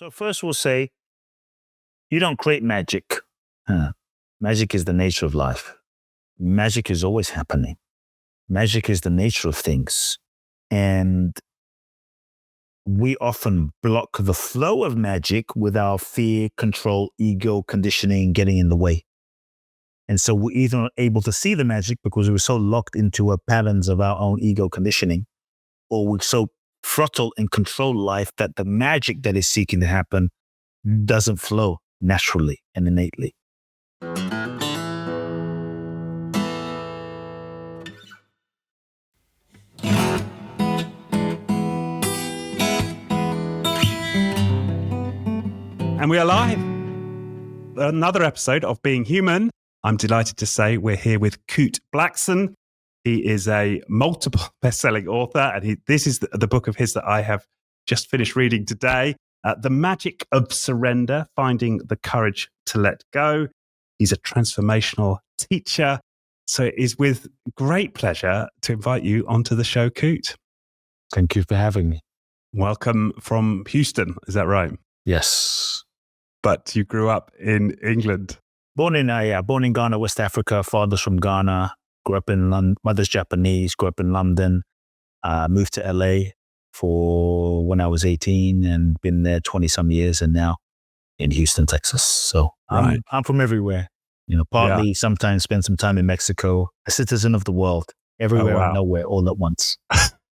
So first we'll say, you don't create magic. Magic is the nature of life. Magic is always happening. Magic is the nature of things. And we often block the flow of magic with our fear, control, ego, conditioning getting in the way. And so we're either not able to see the magic because we're so locked into our patterns of our own ego conditioning, or we're so throttle and control life that the magic that is seeking to happen doesn't flow naturally and innately. And we are live. Another episode of Being Human. I'm delighted to say we're here with Kute Blackson. He is a multiple best-selling author, and this is the book of his that I have just finished reading today, The Magic of Surrender, Finding the Courage to Let Go. He's a transformational teacher. So it is with great pleasure to invite you onto the show, Kute. Thank you for having me. Welcome from Houston, is that right? Yes. But you grew up in England. Born in Ghana, West Africa. Father's from Ghana. Grew up in London. Mother's Japanese. Grew up in London. Moved to LA for when I was 18 and been there 20 some years, and now in Houston, Texas. So right. I'm from everywhere. Partly sometimes spend some time in Mexico. A citizen of the world, everywhere and nowhere, all at once.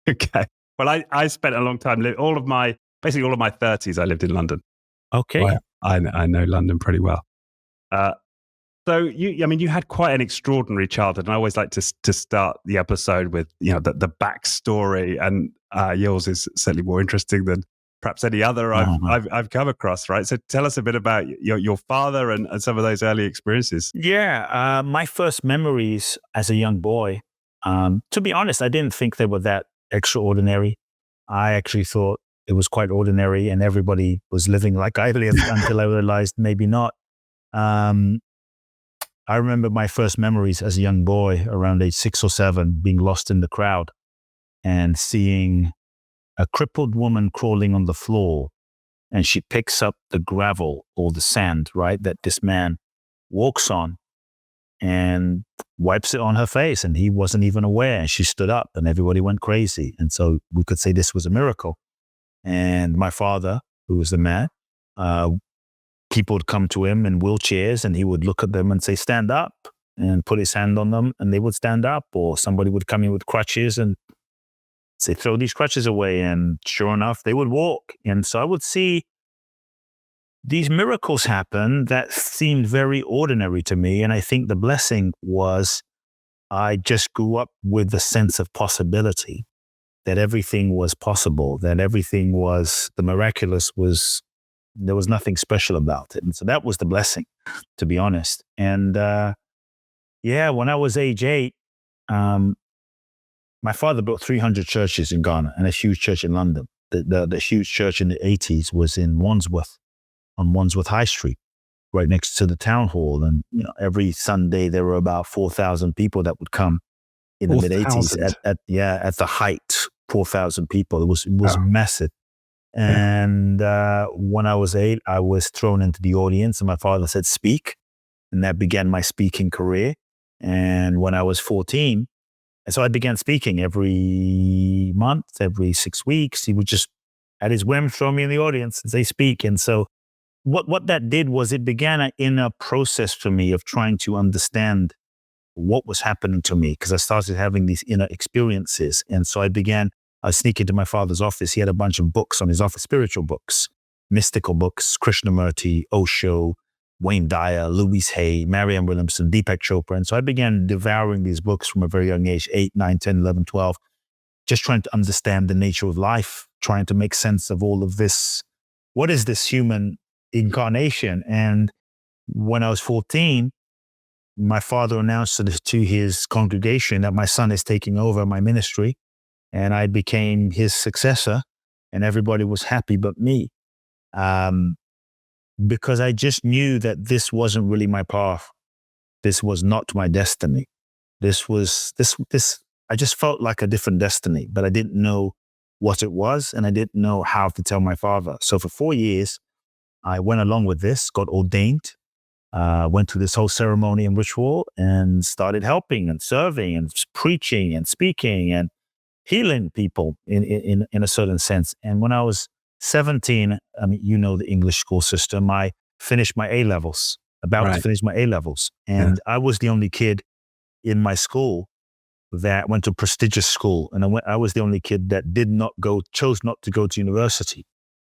Okay. Well, I spent a long time basically all of my 30s. I lived in London. Okay. Well, I know London pretty well. So you had quite an extraordinary childhood, and I always like to start the episode with the backstory, and yours is certainly more interesting than perhaps any other I've come across. Right. So tell us a bit about your father and some of those early experiences. Yeah, my first memories as a young boy. To be honest, I didn't think they were that extraordinary. I actually thought it was quite ordinary, and everybody was living like I lived until I realized maybe not. I remember my first memories as a young boy around age 6 or 7, being lost in the crowd and seeing a crippled woman crawling on the floor, and she picks up the gravel or the sand, right, that this man walks on and wipes it on her face, and he wasn't even aware, and she stood up and everybody went crazy. And so we could say this was a miracle. And my father, who was the man, people would come to him in wheelchairs and he would look at them and say, stand up, and put his hand on them and they would stand up. Or somebody would come in with crutches and say, throw these crutches away. And sure enough, they would walk. And so I would see these miracles happen that seemed very ordinary to me. And I think the blessing was I just grew up with the sense of possibility, that everything was possible, that everything was, the miraculous was, there was nothing special about it. And so that was the blessing, to be honest. And when I was age 8, my father built 300 churches in Ghana and a huge church in London. The huge church in the 80s was in Wandsworth, on Wandsworth High Street, right next to the town hall. And every Sunday there were about 4,000 people that would come in the mid 80s at the height, 4,000 people. It was massive. And when I was 8, I was thrown into the audience and my father said, speak. And that began my speaking career. And when I was 14, and so I began speaking every month, every 6 weeks. He would just, at his whim, throw me in the audience and say, speak. And so what that did was it began an inner process for me of trying to understand what was happening to me, because I started having these inner experiences. And so I sneak into my father's office. He had a bunch of books on his office, spiritual books, mystical books, Krishnamurti, Osho, Wayne Dyer, Louise Hay, Marianne Williamson, Deepak Chopra. And so I began devouring these books from a very young age, 8, 9, 10, 11, 12, just trying to understand the nature of life, trying to make sense of all of this. What is this human incarnation? And when I was 14, my father announced to his congregation that my son is taking over my ministry, and I became his successor, and everybody was happy but me. Because I just knew that this wasn't really my path. This was not my destiny. I just felt like a different destiny, but I didn't know what it was, and I didn't know how to tell my father. So for 4 years, I went along with this, got ordained, went through this whole ceremony and ritual and started helping and serving and preaching and speaking and healing people in a certain sense. And when I was 17, I mean, you know, the English school system, I finished my A-levels, about to finish my A-levels. And I was the only kid in my school that went to prestigious school. And I was the only kid that chose not to go to university.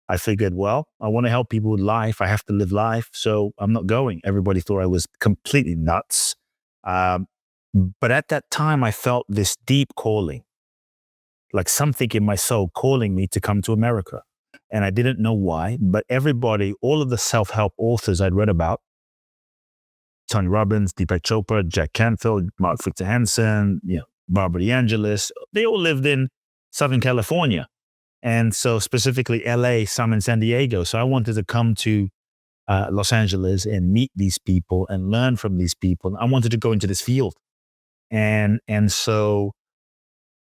I figured, well, I want to help people with life. I have to live life. So I'm not going. Everybody thought I was completely nuts. But at that time, I felt this deep calling, like something in my soul calling me to come to America. And I didn't know why, but everybody, all of the self-help authors I'd read about, Tony Robbins, Deepak Chopra, Jack Canfield, Mark Victor Hansen, Barbara DeAngelis, they all lived in Southern California. And so specifically LA, some in San Diego. So I wanted to come to Los Angeles and meet these people and learn from these people. I wanted to go into this field. And so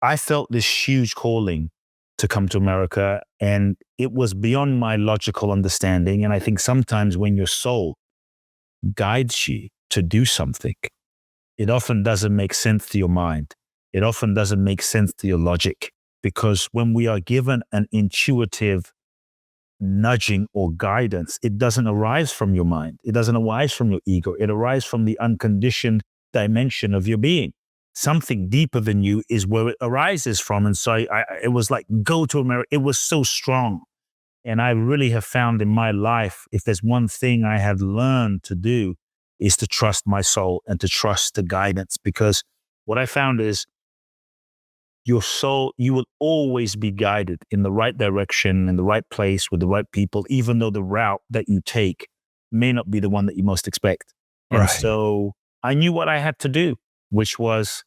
I felt this huge calling to come to America, and it was beyond my logical understanding. And I think sometimes when your soul guides you to do something, it often doesn't make sense to your mind. It often doesn't make sense to your logic, because when we are given an intuitive nudging or guidance, it doesn't arise from your mind. It doesn't arise from your ego. It arises from the unconditioned dimension of your being. Something deeper than you is where it arises from. And so it was like, go to America. It was so strong. And I really have found in my life, if there's one thing I had learned to do, is to trust my soul and to trust the guidance. Because what I found is your soul, you will always be guided in the right direction, in the right place with the right people, even though the route that you take may not be the one that you most expect. And so I knew what I had to do, which was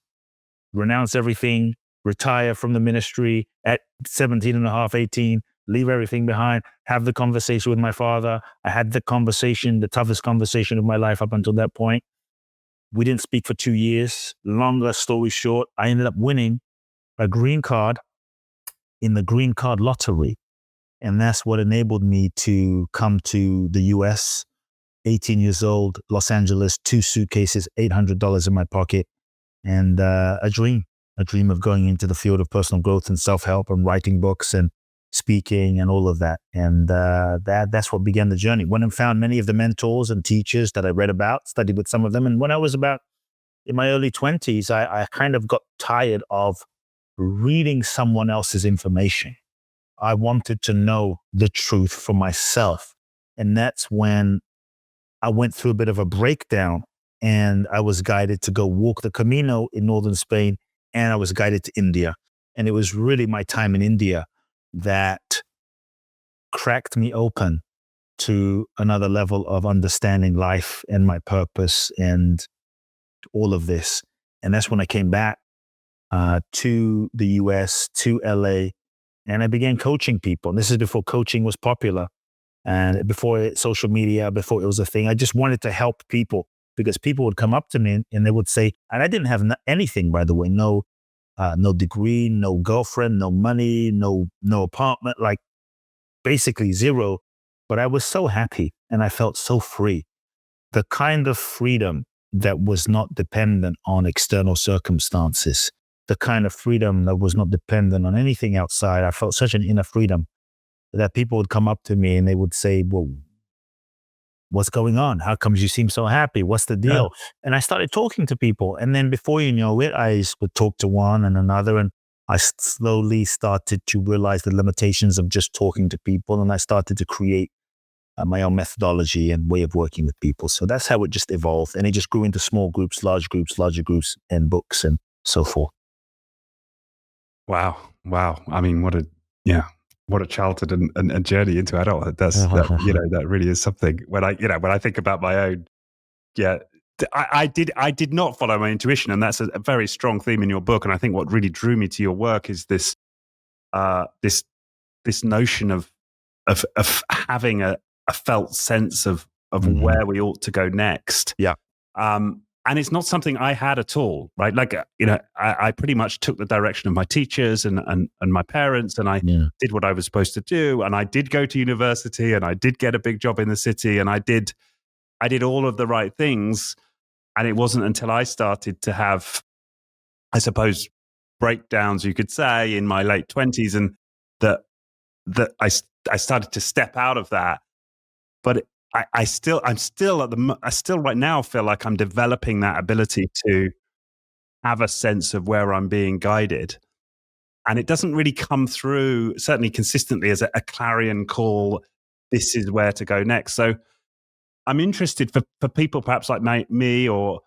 renounce everything, retire from the ministry at 17 and a half, 18, leave everything behind, have the conversation with my father. I had the toughest conversation of my life up until that point. We didn't speak for 2 years. Longer story short, I ended up winning a green card in the green card lottery. And that's what enabled me to come to the US, 18 years old, Los Angeles, 2 suitcases, $800 in my pocket, and a dream of going into the field of personal growth and self-help and writing books and speaking and all of that. And that's what began the journey. Went and found many of the mentors and teachers that I read about, studied with some of them. And when I was about in my early 20s, I kind of got tired of reading someone else's information. I wanted to know the truth for myself. And that's when I went through a bit of a breakdown, and I was guided to go walk the Camino in northern Spain, and I was guided to India. And it was really my time in India that cracked me open to another level of understanding life and my purpose and all of this. And that's when I came back to the US, to LA, and I began coaching people. And this is before coaching was popular and before social media, before it was a thing. I just wanted to help people, because people would come up to me and they would say, and I didn't have anything, by the way, no degree, no girlfriend, no money, no apartment, like basically zero. But I was so happy and I felt so free. The kind of freedom that was not dependent on external circumstances, the kind of freedom that was not dependent on anything outside. I felt such an inner freedom that people would come up to me and they would say, well, what's going on? How come you seem so happy? What's the deal? Yeah. And I started talking to people. And then before you know it, I would talk to one and another. And I slowly started to realize the limitations of just talking to people. And I started to create my own methodology and way of working with people. So that's how it just evolved. And it just grew into small groups, larger groups, and books and so forth. Wow. I mean, what a childhood and journey into adulthood. That really is something. When I think about my own, I did not follow my intuition, and that's a very strong theme in your book. And I think what really drew me to your work is this notion of having a felt sense of where we ought to go next. Yeah. And it's not something I had at all, right? Like, I pretty much took the direction of my teachers and my parents, and I did what I was supposed to do. And I did go to university, and I did get a big job in the city, and I did all of the right things. And it wasn't until I started to have, I suppose, breakdowns, you could say, in my late 20s, and that I started to step out of that. But I still right now feel like I'm developing that ability to have a sense of where I'm being guided. And it doesn't really come through, certainly consistently, as a clarion call, this is where to go next. So I'm interested for people perhaps like me or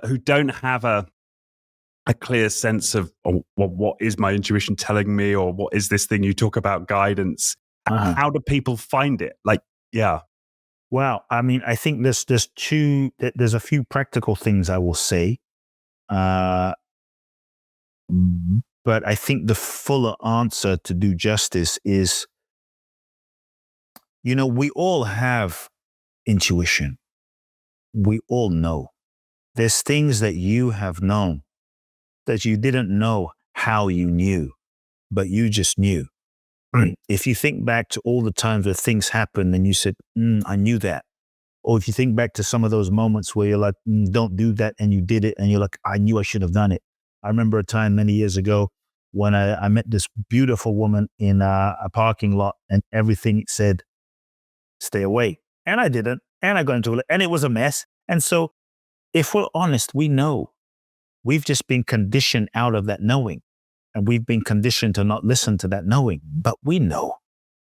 who don't have a clear sense of what is my intuition telling me, or what is this thing you talk about, guidance. How do people find it? Like, yeah. Well, I mean, I think there's a few practical things I will say. But I think the fuller answer to do justice is, we all have intuition. We all know. There's things that you have known that you didn't know how you knew, but you just knew. If you think back to all the times where things happened and you said, I knew that. Or if you think back to some of those moments where you're like, don't do that, and you did it, and you're like, I knew I should have done it. I remember a time many years ago when I met this beautiful woman in a parking lot, and everything said, stay away. And I didn't. And I got into it, and it was a mess. And so if we're honest, we know. We've just been conditioned out of that knowing. And we've been conditioned to not listen to that knowing, but we know.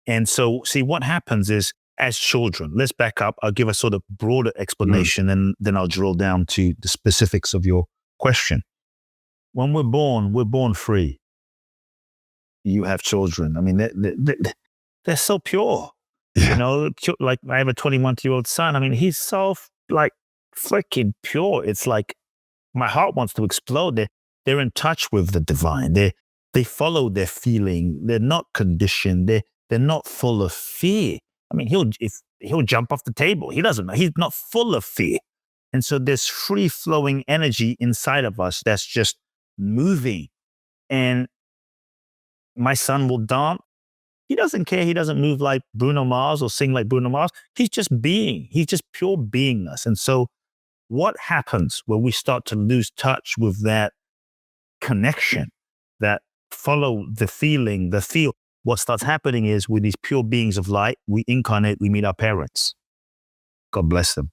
And so, see, what happens is, as children, let's back up. I'll give a sort of broader explanation, and then I'll drill down to the specifics of your question. When we're born free. You have children. I mean, they're so pure. Yeah. Like I have a 21-year-old son. I mean, he's so like freaking pure. It's like my heart wants to explode. They're in touch with the divine. They follow their feeling. They're not conditioned. They're not full of fear. I mean, he'll jump off the table. He doesn't know. He's not full of fear. And so there's free flowing energy inside of us that's just moving. And my son will dance. He doesn't care. He doesn't move like Bruno Mars or sing like Bruno Mars. He's just being. He's just pure beingness. And so what happens when we start to lose touch with that connection, that follow the feeling, the feel? What starts happening is, with these pure beings of light, we incarnate, we meet our parents. God bless them.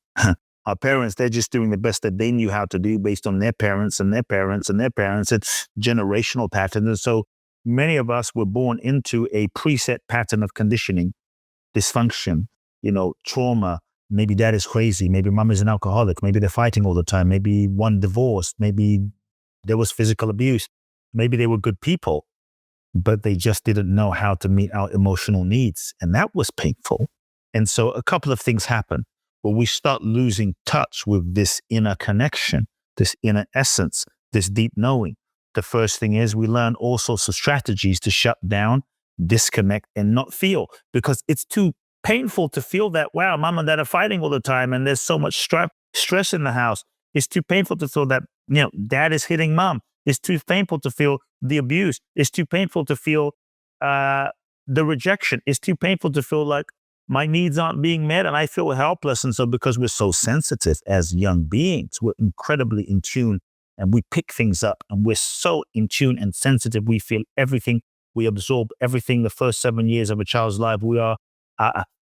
Our parents, they're just doing the best that they knew how to do based on their parents and their parents and their parents. It's generational patterns. And so many of us were born into a preset pattern of conditioning, dysfunction, trauma. Maybe dad is crazy. Maybe mom is an alcoholic. Maybe they're fighting all the time. Maybe one divorced. Maybe there was physical abuse. Maybe they were good people, but they just didn't know how to meet our emotional needs. And that was painful. And so a couple of things happen where we start losing touch with this inner connection, this inner essence, this deep knowing. The first thing is, we learn all sorts of strategies to shut down, disconnect, and not feel, because it's too painful to feel that, wow, mom and dad are fighting all the time and there's so much stress in the house. It's too painful to feel that, dad is hitting mom. It's too painful to feel the abuse. It's too painful to feel the rejection. It's too painful to feel like my needs aren't being met and I feel helpless. And so because we're so sensitive as young beings, we're incredibly in tune and we pick things up, and we're so in tune and sensitive. We feel everything. We absorb everything. The first 7 years of a child's life, we are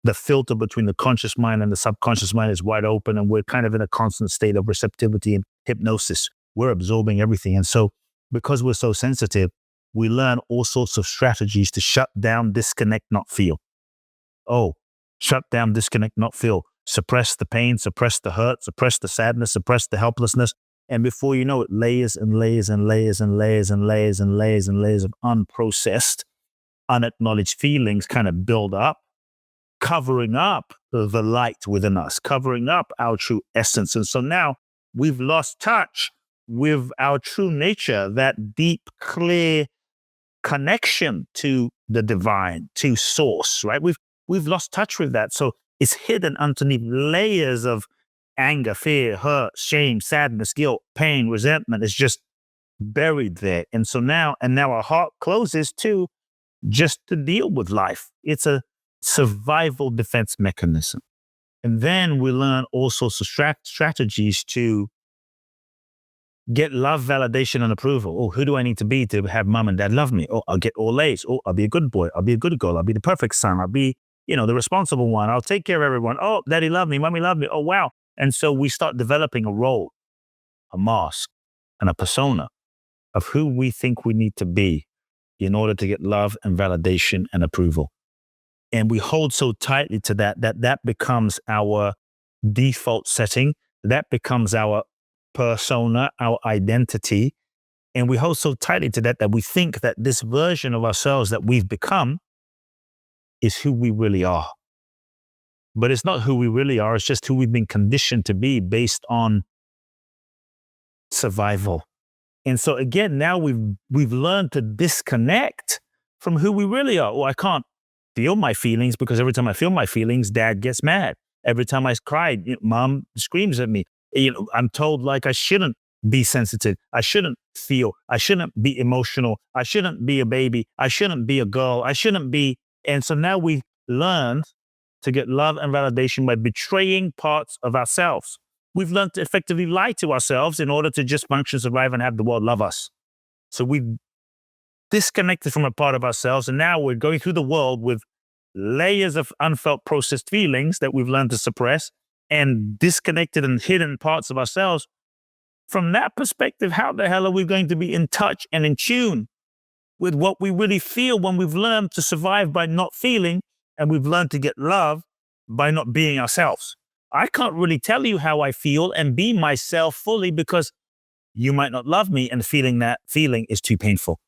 the filter between the conscious mind and the subconscious mind is wide open, and we're kind of in a constant state of receptivity and hypnosis. We're absorbing everything. And so because we're so sensitive, we learn all sorts of strategies to shut down, disconnect, not feel. Shut down, disconnect, not feel. Suppress the pain, suppress the hurt, suppress the sadness, suppress the helplessness. And before you know it, layers and layers and layers and layers and layers and layers and layers of unprocessed, unacknowledged feelings kind of build up, covering up the light within us, covering up our true essence. And so now we've lost touch with our true nature, that deep, clear connection to the divine, to source, right? We've lost touch with that. So it's hidden underneath layers of anger, fear, hurt, shame, sadness, guilt, pain, resentment is just buried there. And so now our heart closes too, just to deal with life. It's a survival defense mechanism. And then we learn all sorts of strategies to get love, validation, and approval. Oh, who do I need to be to have mom and dad love me? Oh, I'll get all A's. Oh, I'll be a good boy. I'll be a good girl. I'll be the perfect son. I'll be, the responsible one. I'll take care of everyone. Oh, daddy love me. Mommy love me. Oh, wow. And so we start developing a role, a mask, and a persona of who we think we need to be in order to get love and validation and approval. And we hold so tightly to that becomes our default setting. That becomes our persona, our identity. And we hold so tightly to that we think that this version of ourselves that we've become is who we really are. But it's not who we really are. It's just who we've been conditioned to be based on survival. And so again, now we've learned to disconnect from who we really are. Oh, I can't feel my feelings because every time I feel my feelings, dad gets mad. Every time I cry, mom screams at me. I'm told I shouldn't be sensitive. I shouldn't feel. I shouldn't be emotional. I shouldn't be a baby. I shouldn't be a girl. I shouldn't be. And so now we learn to get love and validation by betraying parts of ourselves. We've learned to effectively lie to ourselves in order to just function, survive, and have the world love us. So we've disconnected from a part of ourselves, and now we're going through the world with layers of unfelt processed feelings that we've learned to suppress and disconnected and hidden parts of ourselves. From that perspective, how the hell are we going to be in touch and in tune with what we really feel when we've learned to survive by not feeling and we've learned to get love by not being ourselves? I can't really tell you how I feel and be myself fully because you might not love me, and feeling that feeling is too painful.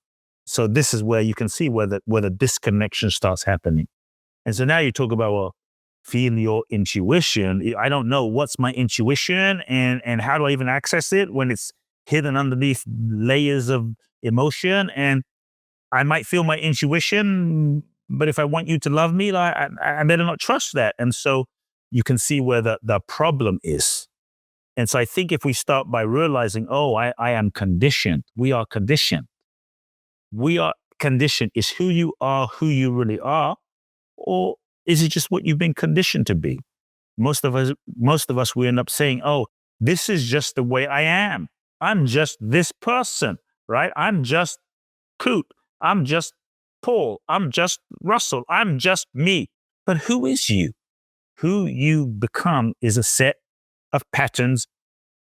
So this is where you can see where the disconnection starts happening. And so now you talk about, well, feel your intuition. I don't know what's my intuition and how do I even access it when it's hidden underneath layers of emotion. And I might feel my intuition, but if I want you to love me, I better not trust that. And so you can see where the problem is. And so I think if we start by realizing, oh, I am conditioned. We are conditioned. We are conditioned. Is who you are, who you really are, or is it just what you've been conditioned to be? Most of us, we end up saying, oh, this is just the way I am. I'm just this person, right? I'm just Kute. I'm just Paul. I'm just Russell. I'm just me. But who is you? Who you become is a set of patterns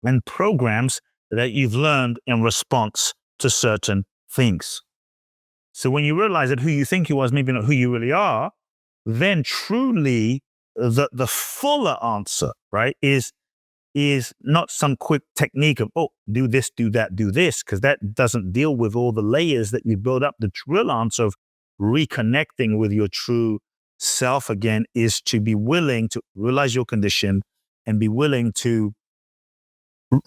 and programs that you've learned in response to certain things. So when you realize that who you think you are is maybe not who you really are, then truly the fuller answer, right, is not some quick technique of, oh, do this, do that, do this, because that doesn't deal with all the layers that you build up. The real answer of reconnecting with your true self again is to be willing to realize your condition and be willing to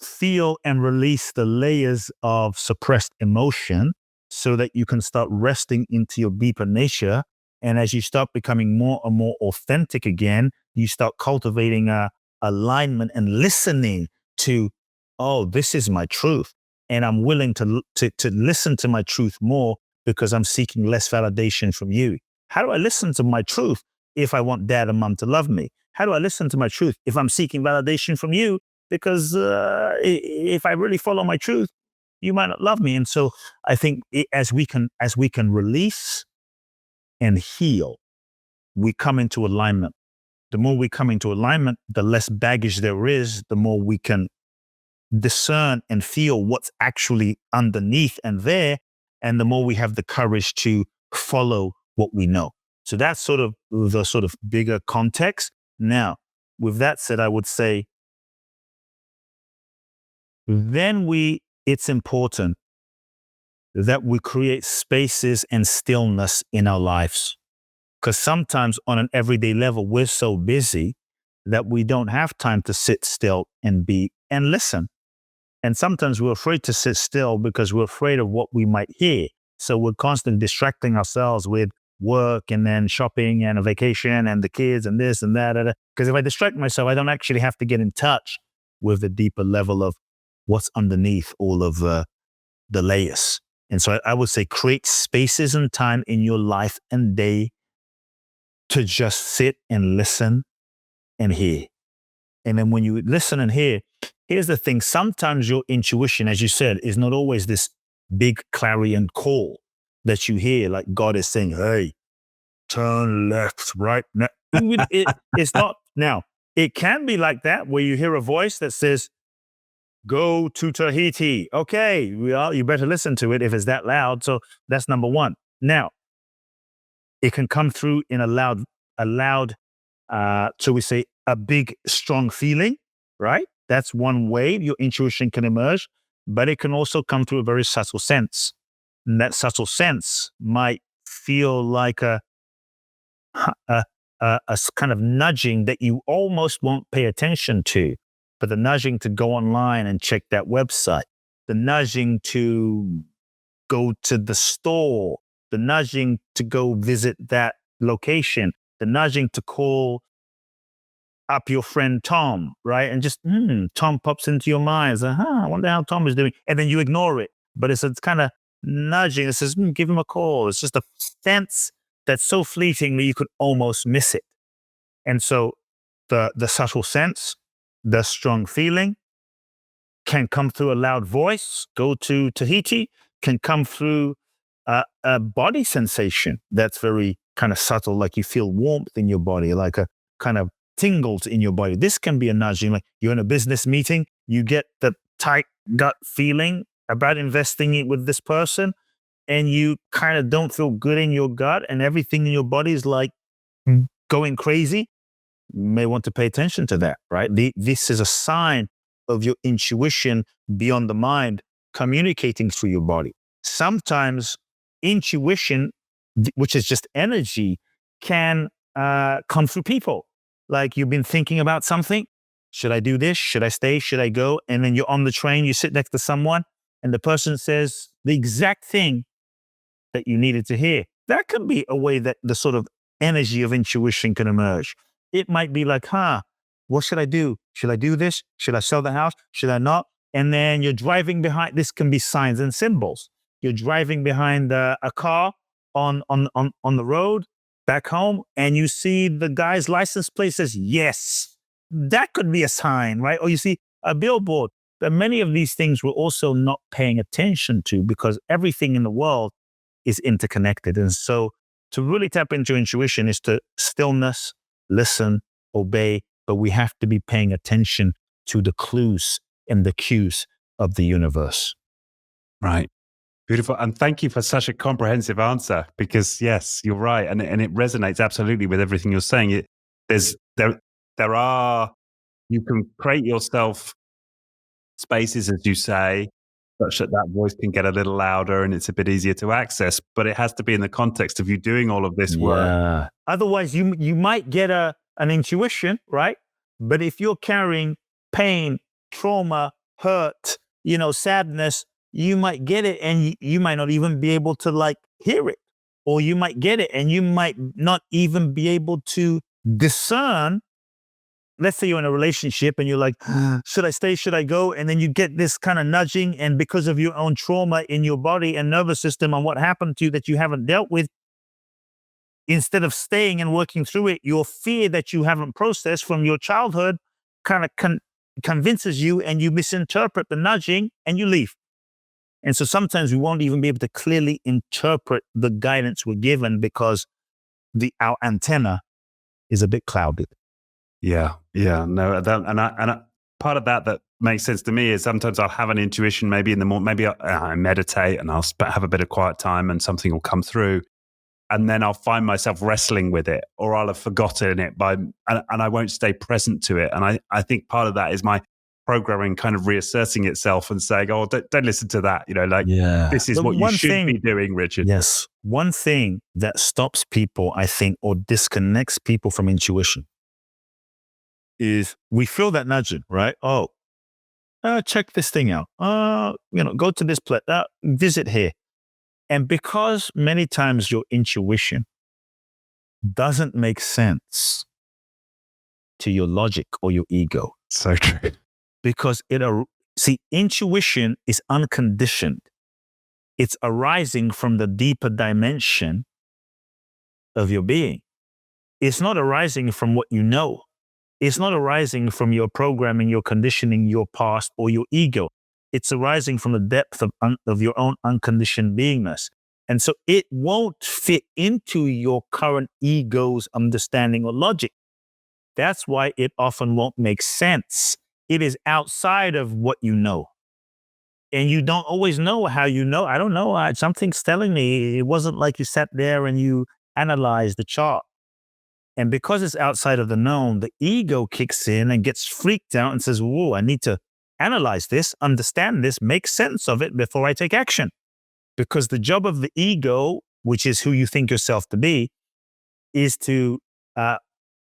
feel and release the layers of suppressed emotion so that you can start resting into your deeper nature. And as you start becoming more and more authentic again, you start cultivating a alignment and listening to, oh, this is my truth. And I'm willing to listen to my truth more because I'm seeking less validation from you. How do I listen to my truth if I want dad and mom to love me? How do I listen to my truth if I'm seeking validation from you? Because if I really follow my truth, you might not love me. And so I think as we can release and heal, we come into alignment. The more we come into alignment, the less baggage there is, the more we can discern and feel what's actually underneath and there, and the more we have the courage to follow what we know. So that's sort of the sort of bigger context. Now, with that said, I would say then it's important that we create spaces and stillness in our lives. Because sometimes on an everyday level, we're so busy that we don't have time to sit still and be and listen. And sometimes we're afraid to sit still because we're afraid of what we might hear. So we're constantly distracting ourselves with work and then shopping and a vacation and the kids and this and that. Because if I distract myself, I don't actually have to get in touch with the deeper level of what's underneath all of the layers. And so I would say create spaces and time in your life and day to just sit and listen and hear. And then when you listen and hear, here's the thing. Sometimes your intuition, as you said, is not always this big clarion call that you hear, like God is saying, hey, turn left, right. Now, it's not. Now, it can be like that where you hear a voice that says, go to Tahiti. Okay, well, you better listen to it if it's that loud. So that's number one. Now, it can come through in a loud, so we say a big, strong feeling, right? That's one way your intuition can emerge, but it can also come through a very subtle sense. And that subtle sense might feel like a kind of nudging that you almost won't pay attention to, but the nudging to go online and check that website, the nudging to go to the store, the nudging to go visit that location, the nudging to call up your friend Tom, right? And just, Tom pops into your mind. It's like, I wonder how Tom is doing. And then you ignore it. But it's kind of nudging. It says, give him a call. It's just a sense that's so fleeting that you could almost miss it. And so the subtle sense, the strong feeling can come through a loud voice, go to Tahiti, can come through a body sensation that's very kind of subtle, like you feel warmth in your body, like a kind of tingles in your body. This can be a nudging, like you're in a business meeting, you get the tight gut feeling about investing it with this person, and you kind of don't feel good in your gut and everything in your body is like going crazy. You may want to pay attention to that, right? This is a sign of your intuition beyond the mind communicating through your body. Sometimes intuition, which is just energy, can come through people. Like you've been thinking about something. Should I do this? Should I stay? Should I go? And then you're on the train, you sit next to someone, and the person says the exact thing that you needed to hear. That could be a way that the sort of energy of intuition can emerge. It might be like, what should I do? Should I do this? Should I sell the house? Should I not? And then you're driving behind, this can be signs and symbols. You're driving behind a car on the road back home, and you see the guy's license plate says yes. That could be a sign, right? Or you see a billboard. But many of these things we're also not paying attention to because everything in the world is interconnected. And so to really tap into intuition is to stillness, listen, obey, but we have to be paying attention to the clues and the cues of the universe. Right. Beautiful. And thank you for such a comprehensive answer because yes, you're right. And it resonates absolutely with everything you're saying. You can create yourself spaces, as you say, such that voice can get a little louder and it's a bit easier to access, but it has to be in the context of you doing all of this work. Otherwise, you might get an intuition, right? But if you're carrying pain, trauma, hurt, sadness, you might get it and you might not even be able to hear it. Or you might get it and you might not even be able to discern. Let's say you're in a relationship and you're like, should I stay? Should I go? And then you get this kind of nudging, and because of your own trauma in your body and nervous system and what happened to you that you haven't dealt with, instead of staying and working through it, your fear that you haven't processed from your childhood kind of convinces you, and you misinterpret the nudging and you leave. And so sometimes we won't even be able to clearly interpret the guidance we're given because our antenna is a bit clouded. Yeah. No, and part of that makes sense to me is sometimes I'll have an intuition maybe in the morning, maybe I meditate and I'll have a bit of quiet time and something will come through. And then I'll find myself wrestling with it, or I'll have forgotten it and I won't stay present to it. And I think part of that is my programming kind of reasserting itself and saying, oh, don't listen to that. This is what you should be doing, Richard. Yes. One thing that stops people, I think, or disconnects people from intuition is we feel that nudging, right? Oh, check this thing out. Go to this place, visit here. And because many times your intuition doesn't make sense to your logic or your ego. So true. because intuition is unconditioned. It's arising from the deeper dimension of your being. It's not arising from what you know. It's not arising from your programming, your conditioning, your past, or your ego. It's arising from the depth of your own unconditioned beingness. And so it won't fit into your current ego's understanding or logic. That's why it often won't make sense. It is outside of what you know. And you don't always know how you know. I don't know. Something's telling me it wasn't like you sat there and you analyzed the chart. And because it's outside of the known, the ego kicks in and gets freaked out and says, whoa, I need to analyze this, understand this, make sense of it before I take action. Because the job of the ego, which is who you think yourself to be, is to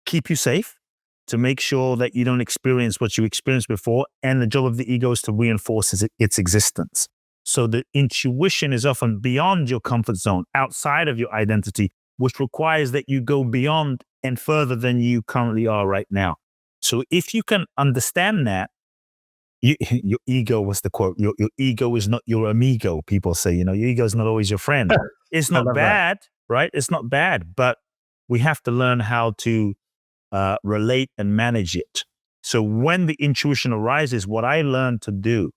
keep you safe, to make sure that you don't experience what you experienced before. And the job of the ego is to reinforce its existence. So the intuition is often beyond your comfort zone, outside of your identity, which requires that you go beyond and further than you currently are right now. So if you can understand that, your ego was the quote, your ego is not your amigo. People say, your ego is not always your friend. It's not bad, right? It's not bad, but we have to learn how to relate and manage it. So when the intuition arises, what I learned to do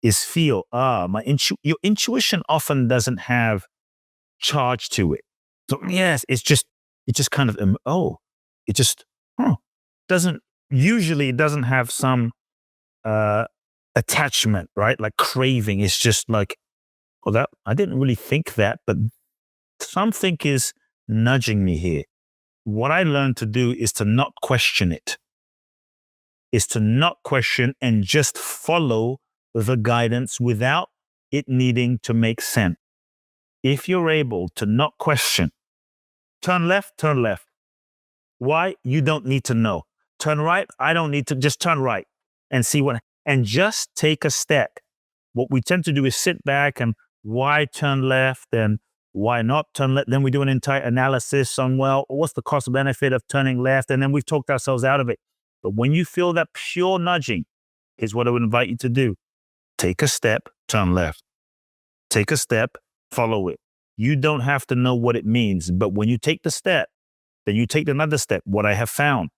is feel, your intuition often doesn't have charge to it. So yes, it just kind of, it doesn't have some attachment, right? Like craving. It's just like, that I didn't really think that, but something is nudging me here. What I learned to do is to not question it, and just follow the guidance without it needing to make sense. If you're able to not question, turn left. Why? You don't need to know. Turn right. I don't need to, just turn right and see and just take a step. What we tend to do is sit back and why turn left and why not turn left? Then we do an entire analysis on, what's the cost benefit of turning left? And then we've talked ourselves out of it. But when you feel that pure nudging, here's what I would invite you to do. Take a step, turn left. Take a step, follow it. You don't have to know what it means, but when you take the step, then you take another step. What I have found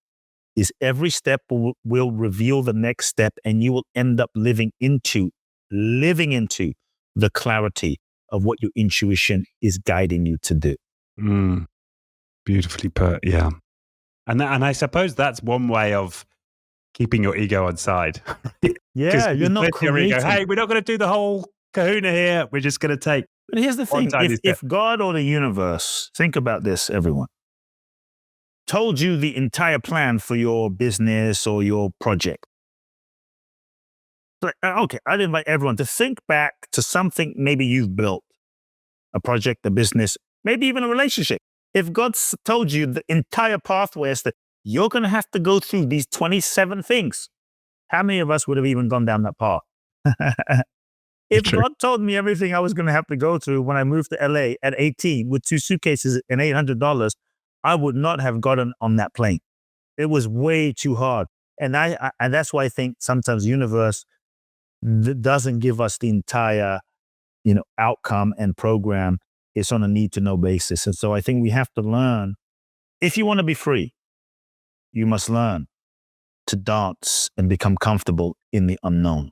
is every step will reveal the next step, and you will end up living into the clarity of what your intuition is guiding you to do. Beautifully put, yeah. And I suppose that's one way of keeping your ego on side. Yeah, you're not creating. Ego, hey, we're not going to do the whole kahuna here. We're just going to take. But here's the thing: if God or the universe, think about this, everyone, told you the entire plan for your business or your project. Okay, I'd invite everyone to think back to something maybe you've built, a project, a business, maybe even a relationship. If God told you the entire pathway is that you're going to have to go through these 27 things, how many of us would have even gone down that path? If God told me everything I was going to have to go through when I moved to LA at 18 with 2 suitcases and $800, I would not have gotten on that plane. It was way too hard. And that's why I think sometimes the universe doesn't give us the entire, outcome and program. It's on a need to know basis. And so I think we have to learn, if you want to be free, you must learn to dance and become comfortable in the unknown.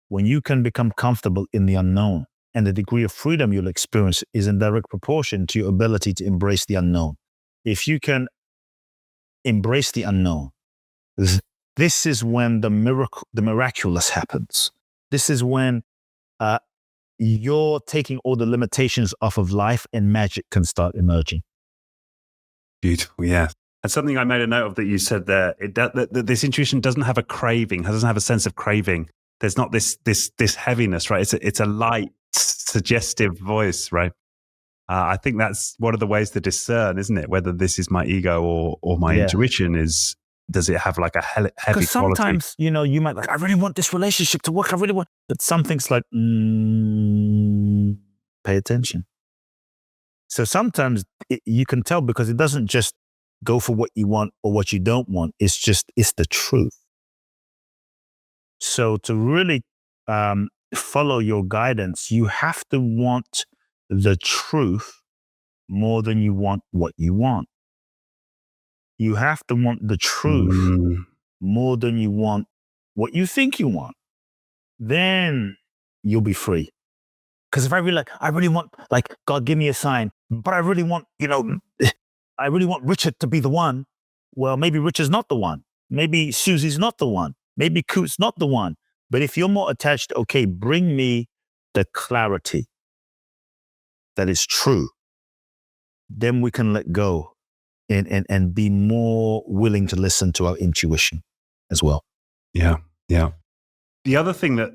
When you can become comfortable in the unknown, and the degree of freedom you'll experience is in direct proportion to your ability to embrace the unknown. If you can embrace the unknown, this is when the miraculous happens. This is when you're taking all the limitations off of life and magic can start emerging. Beautiful, yeah. And something I made a note of that you said there, that this intuition doesn't have a craving, doesn't have a sense of craving. There's not this heaviness, right? It's a light, suggestive voice, right? I think that's one of the ways to discern, isn't it? Whether this is my ego or my intuition is, does it have like a heavy quality? Because sometimes, you might I really want this relationship to work. I really want, but something's like, pay attention. So sometimes you can tell because it doesn't just go for what you want or what you don't want. It's the truth. So to really follow your guidance, you have to want the truth more than you want what you want. You have to want the truth more than you want what you think you want. Then you'll be free. Because if I really want, like, God, give me a sign, but I really want, I really want Richard to be the one. Well, maybe Richard's not the one. Maybe Susie's not the one. Maybe Kute's not the one. But if you're more attached, okay, bring me the clarity that is true, then we can let go and be more willing to listen to our intuition as well. Yeah, yeah. The other thing that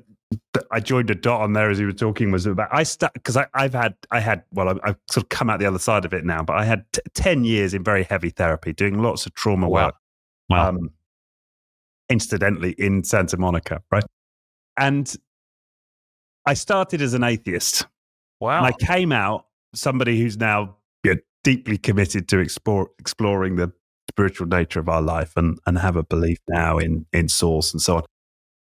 I joined a dot on there as you were talking was about because I've sort of come out the other side of it now, but I had 10 years in very heavy therapy, doing lots of trauma work. Wow. Incidentally, in Santa Monica, right? And I started as an atheist. Wow. And I came out somebody who's now deeply committed to exploring the spiritual nature of our life and have a belief now in source and so on.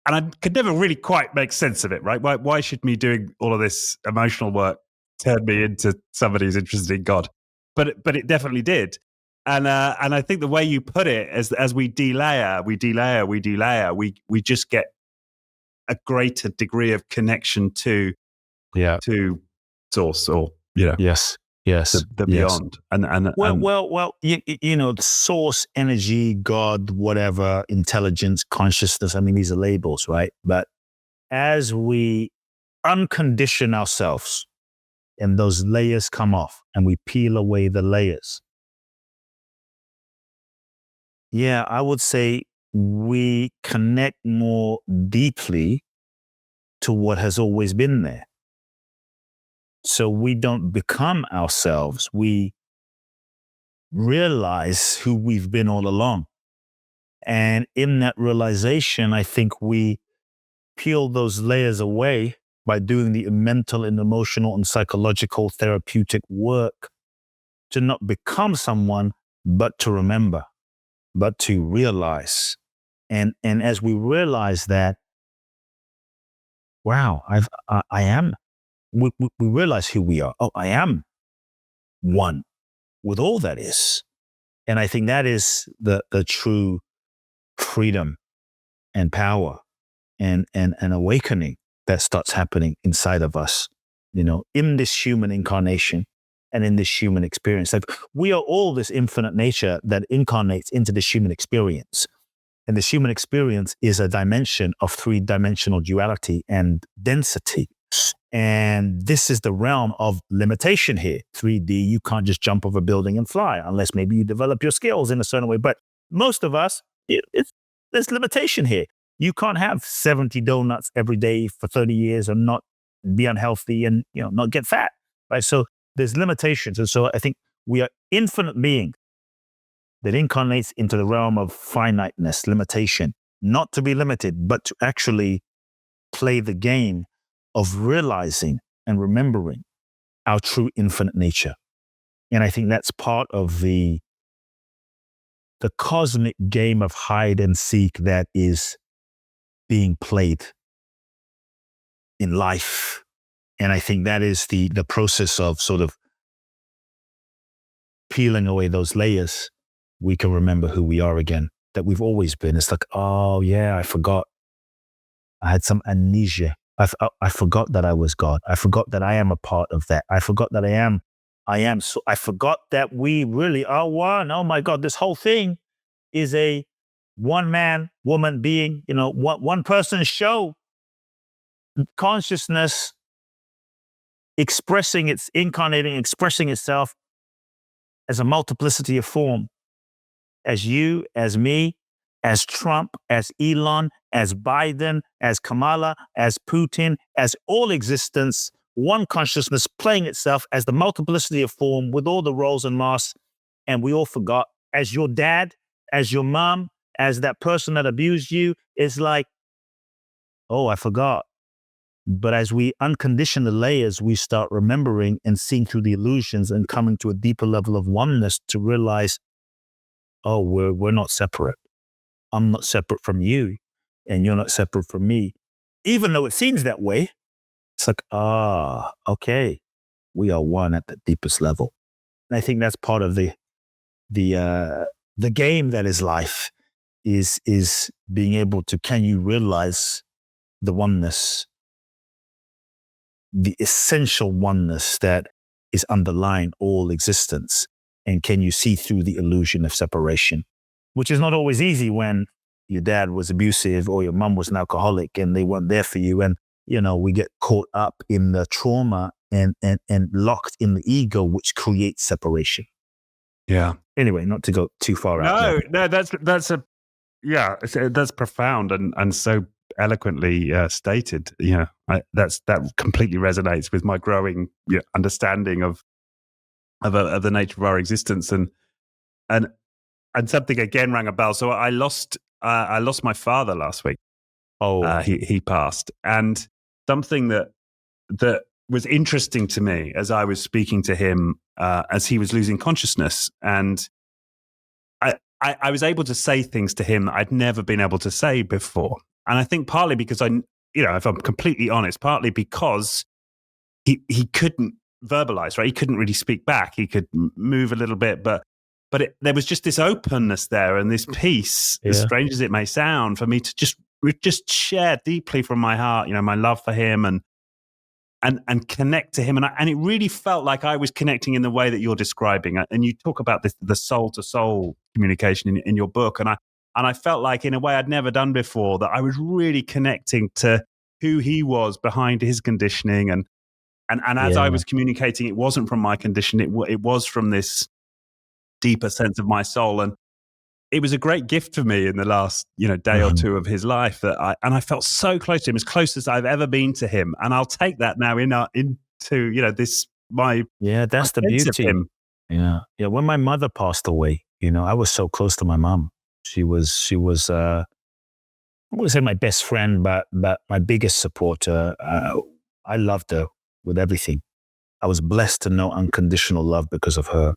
And I could never really quite make sense of it, right? Why should me doing all of this emotional work turn me into somebody who's interested in God? But it definitely did. And I think the way you put it, as we delayer, we just get a greater degree of connection to source, or Yes. the beyond. And the source, energy, God, whatever, intelligence, consciousness. I mean, these are labels, right? But as we uncondition ourselves and those layers come off and we peel away the layers, I would say we connect more deeply to what has always been there. So we don't become ourselves. We realize who we've been all along. And in that realization, I think we peel those layers away by doing the mental and emotional and psychological therapeutic work to not become someone, but to remember, but to realize. And as we realize that, wow, I am, we realize who we are. Oh, I am one with all that is. And I think that is the true freedom and power and awakening that starts happening inside of us, in this human incarnation and in this human experience. Like, we are all this infinite nature that incarnates into this human experience. And this human experience is a dimension of three-dimensional duality and density. And this is the realm of limitation here. 3D, you can't just jump off a building and fly unless maybe you develop your skills in a certain way. But most of us, there's limitation here. You can't have 70 donuts every day for 30 years and not be unhealthy and not get fat, right? So there's limitations. And so I think we are infinite beings that incarnates into the realm of finiteness, limitation, not to be limited, but to actually play the game of realizing and remembering our true infinite nature. And I think that's part of the cosmic game of hide and seek that is being played in life. And I think that is the process of sort of peeling away those layers. We can remember who we are again, that we've always been. It's like, oh yeah, I forgot. I had some amnesia. I forgot that I was God. I forgot that I am a part of that. I forgot that I am. So I forgot that we really are one. Oh my God, this whole thing is a one man, woman being, one person show. Consciousness expressing itself as a multiplicity of form. As you, as me, as Trump, as Elon, as Biden, as Kamala, as Putin, as all existence, one consciousness playing itself as the multiplicity of form with all the roles and masks. And we all forgot, as your dad, as your mom, as that person that abused you, it's like, oh, I forgot. But as we uncondition the layers, we start remembering and seeing through the illusions and coming to a deeper level of oneness to realize, oh, we're not separate. I'm not separate from you. and you're not separate from me. Even though it seems that way, it's like, okay, we are one at the deepest level. And I think that's part of the game that is life, is being able to, can you realize the oneness, the essential oneness that is underlying all existence? And can you see through the illusion of separation? Which is not always easy when your dad was abusive or your mom was an alcoholic and they weren't there for you. And, we get caught up in the trauma and locked in the ego, which creates separation. Yeah. Anyway, not to go too far out. No, that's profound and so eloquently stated. That completely resonates with my growing understanding of the nature of our existence, and something again rang a bell. So I lost my father last week. He passed, and something that was interesting to me as I was speaking to him as he was losing consciousness, and I was able to say things to him that I'd never been able to say before. And I think partly because if I'm completely honest, partly because he couldn't verbalize, right? He couldn't really speak back. He could move a little bit, but there was just this openness there and this peace, as strange as it may sound, for me to just share deeply from my heart, my love for him and connect to him. And it really felt like I was connecting in the way that you're describing. And you talk about this, the soul to soul communication in your book. And I felt like, in a way I'd never done before, that I was really connecting to who he was behind his conditioning. And as I was communicating, it wasn't from my condition. It was from this deeper sense of my soul. And it was a great gift for me in the last, day or two of his life that I felt so close to him, as close as I've ever been to him. And I'll take that now into, this, that's the beauty. Him. Yeah. Yeah. When my mother passed away, I was so close to my mom. She was, I wouldn't say my best friend, but my biggest supporter. I loved her with everything. I was blessed to know unconditional love because of her.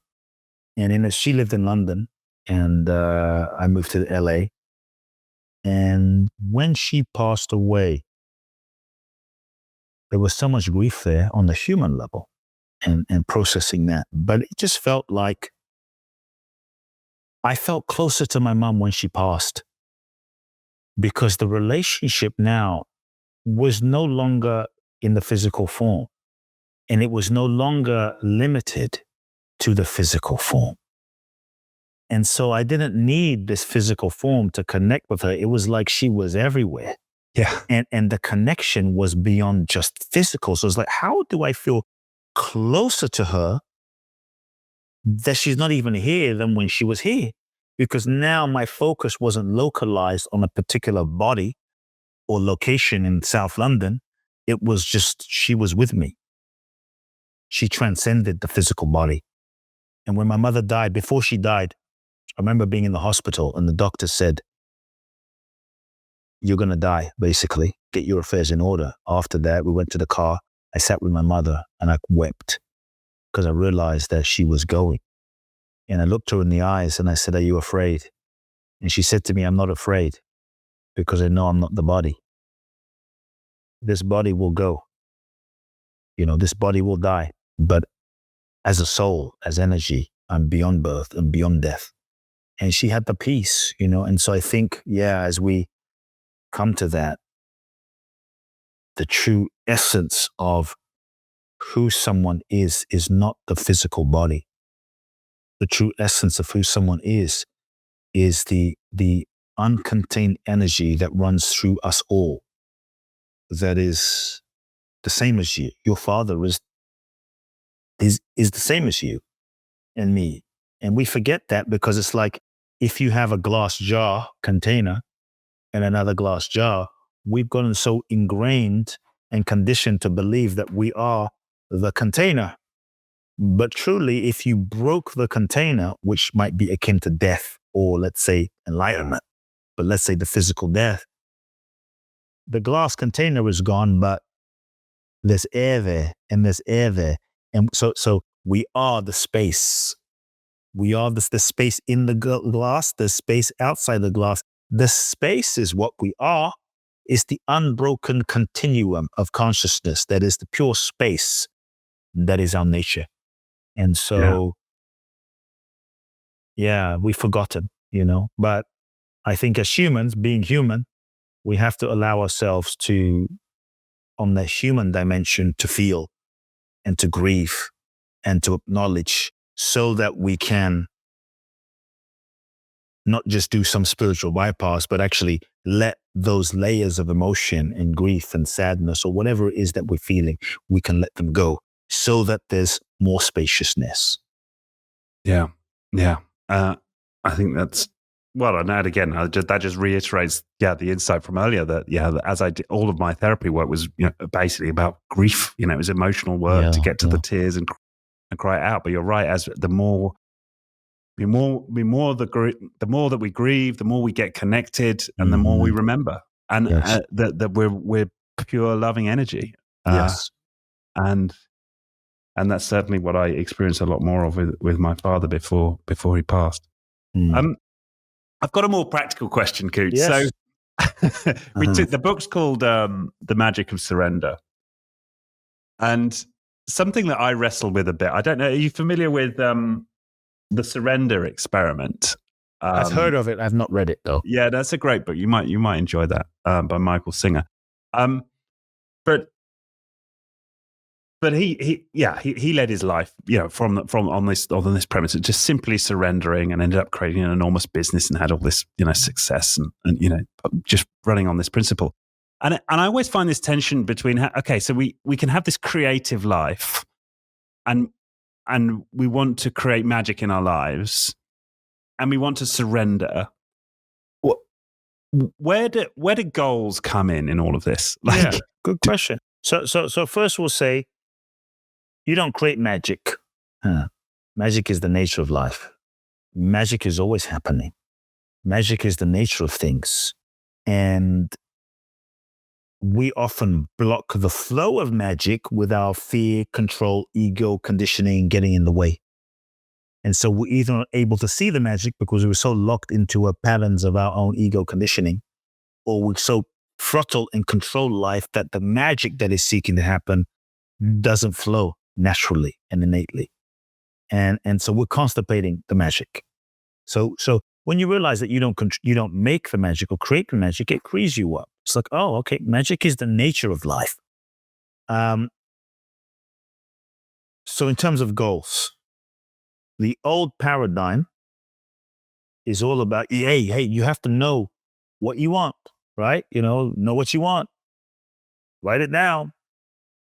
And she lived in London, and I moved to LA. And when she passed away, there was so much grief there on the human level and processing that. But it just felt like I felt closer to my mom when she passed, because the relationship now was no longer in the physical form, and it was no longer limited to the physical form. And so I didn't need this physical form to connect with her. It was like she was everywhere. Yeah. And the connection was beyond just physical. So it's like, how do I feel closer to her that she's not even here than when she was here? Because now my focus wasn't localized on a particular body or location in South London. It was just, she was with me. She transcended the physical body. And when my mother died, before she died, I remember being in the hospital and the doctor said, "You're going to die, basically. Get your affairs in order." After that, we went to the car. I sat with my mother and I wept because I realized that she was going. And I looked her in the eyes and I said, "Are you afraid?" And she said to me, "I'm not afraid because I know I'm not the body. This body will go. This body will die. But as a soul, as energy, I'm beyond birth and beyond death." And she had the peace, and so I think, as we come to that, the true essence of who someone is not the physical body. The true essence of who someone is the uncontained energy that runs through us all. That is the same as you. Your father is the same as you and me. And we forget that because it's like, if you have a glass jar container and another glass jar, we've gotten so ingrained and conditioned to believe that we are the container. But truly, if you broke the container, which might be akin to death or, let's say, enlightenment, but let's say the physical death, the glass container is gone, but there's air there and there's air there. And so we are the space. We are the space in the glass, the space outside the glass. The space is what we are, is the unbroken continuum of consciousness that is the pure space that is our nature. And so, we've forgotten, but I think as humans, being human, we have to allow ourselves to, on the human dimension, to feel and to grieve and to acknowledge, so that we can not just do some spiritual bypass, but actually let those layers of emotion and grief and sadness or whatever it is that we're feeling, we can let them go so that there's more spaciousness. Yeah. Yeah. I think that's, well, and that again, that just reiterates, the insight from earlier that, as I did, all of my therapy work was, basically about grief. It was emotional work to get to the tears and cry it out. But you're right, as the more that we grieve, the more we get connected, and the more we remember, and that we're pure loving energy. Yes. And that's certainly what I experienced a lot more of with my father before he passed. I've got a more practical question, Kute. Yes. So the book's called The Magic of Surrender. And something that I wrestle with a bit, I don't know, are you familiar with the Surrender Experiment? I've heard of it. I've not read it though. Yeah, that's a great book. You might enjoy that, by Michael Singer. But he led his life, from on this premise of just simply surrendering, and ended up creating an enormous business and had all this, success and just running on this principle. And I always find this tension between, so we can have this creative life, and we want to create magic in our lives, and we want to surrender. Where do goals come in all of this? Good question. So first we'll say, you don't create magic. Magic is the nature of life. Magic is always happening. Magic is the nature of things. And we often block the flow of magic with our fear, control, ego, conditioning getting in the way. And so we're either not able to see the magic because we're so locked into our patterns of our own ego conditioning, or we're so throttled and control life that the magic that is seeking to happen doesn't flow naturally and innately. And so we're constipating the magic. So when you realize that you don't make the magic or create the magic, it frees you up. It's like, oh, okay, magic is the nature of life. So in terms of goals, the old paradigm is all about, hey, you have to know what you want, right? Know what you want. Write it down.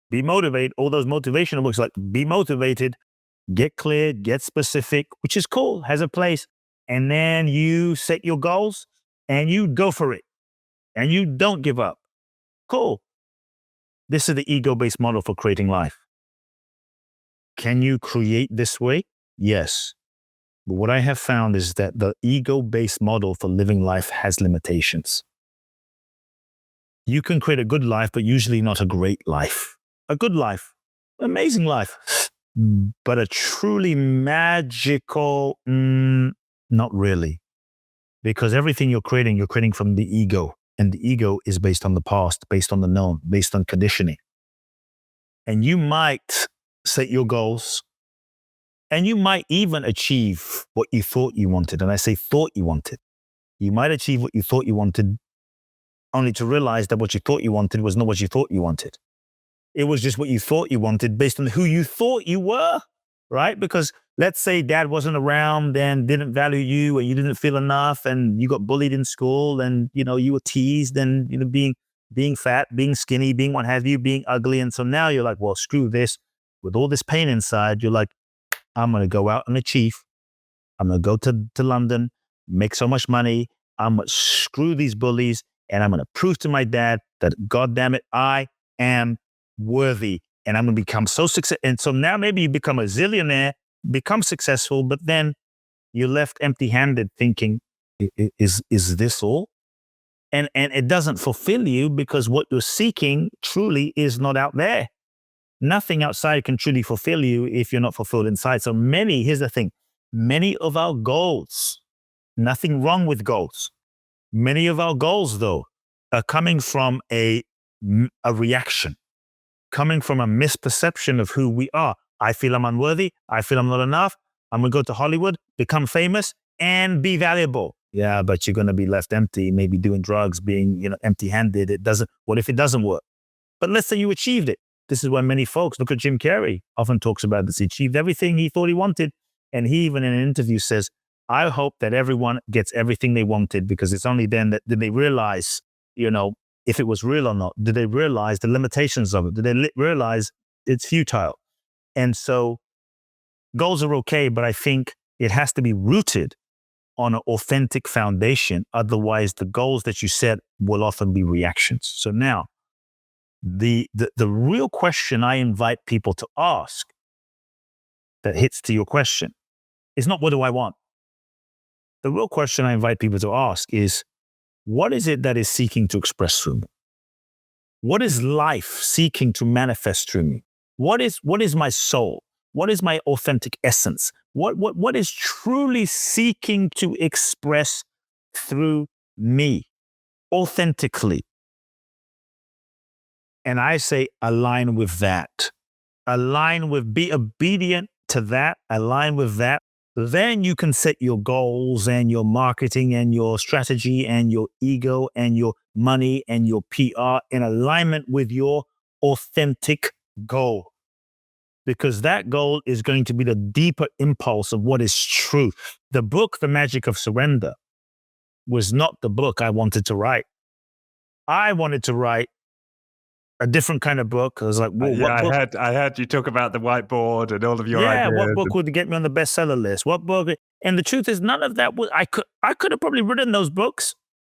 Be motivated. All those motivational books, like be motivated, get clear, get specific, which is cool, has a place. And then you set your goals and you go for it and you don't give up. Cool. This is the ego-based model for creating life. Can you create this way? Yes. But what I have found is that the ego-based model for living life has limitations. You can create a good life, but usually not a great life. A good life, amazing life, but a truly magical, not really. Because everything you're creating from the ego. And the ego is based on the past, based on the known, based on conditioning. And you might set your goals, and you might even achieve what you thought you wanted. And I say thought you wanted. You might achieve what you thought you wanted, only to realize that what you thought you wanted was not what you thought you wanted. It was just what you thought you wanted based on who you thought you were, right? Because let's say dad wasn't around and didn't value you, and you didn't feel enough, and you got bullied in school, and, you were teased, and, being fat, being skinny, being what have you, being ugly. And so now you're like, well, screw this. With all this pain inside, you're like, I'm going to go out and achieve. I'm going to go to London, make so much money. I'm going to screw these bullies, and I'm going to prove to my dad that, God damn it, I am worthy, and I'm going to become so successful. And so now maybe you become a zillionaire, become successful, but then you're left empty-handed thinking, is this all? And it doesn't fulfill you, because what you're seeking truly is not out there. Nothing outside can truly fulfill you if you're not fulfilled inside. So here's the thing, many of our goals, nothing wrong with goals. Many of our goals, though, coming from a reaction, coming from a misperception of who we are. I feel I'm unworthy. I feel I'm not enough. I'm going to go to Hollywood, become famous, and be valuable. Yeah, but you're going to be left empty, maybe doing drugs, being, empty-handed. What if it doesn't work? But let's say you achieved it. This is why many folks, look at Jim Carrey, often talks about this. He achieved everything he thought he wanted. And he even in an interview says, I hope that everyone gets everything they wanted, because it's only then that did they realize, if it was real or not. Did they realize the limitations of it? Did they realize it's futile? And so goals are okay, but I think it has to be rooted on an authentic foundation. Otherwise, the goals that you set will often be reactions. So now, the real question I invite people to ask that hits to your question is not, what do I want? The real question I invite people to ask is, what is it that is seeking to express through me? What is life seeking to manifest through me? What is my soul? What is my authentic essence? What is truly seeking to express through me authentically? And I say, align with that. Be obedient to that, align with that. Then you can set your goals and your marketing and your strategy and your ego and your money and your PR in alignment with your authentic goal. Because that goal is going to be the deeper impulse of what is true. The book, The Magic of Surrender, was not the book I wanted to write. I wanted to write a different kind of book. I was like, well, what book? I heard you talk about the whiteboard and all of your ideas. What book would get me on the bestseller list? What book? And the truth is, none of that was. I could have probably written those books.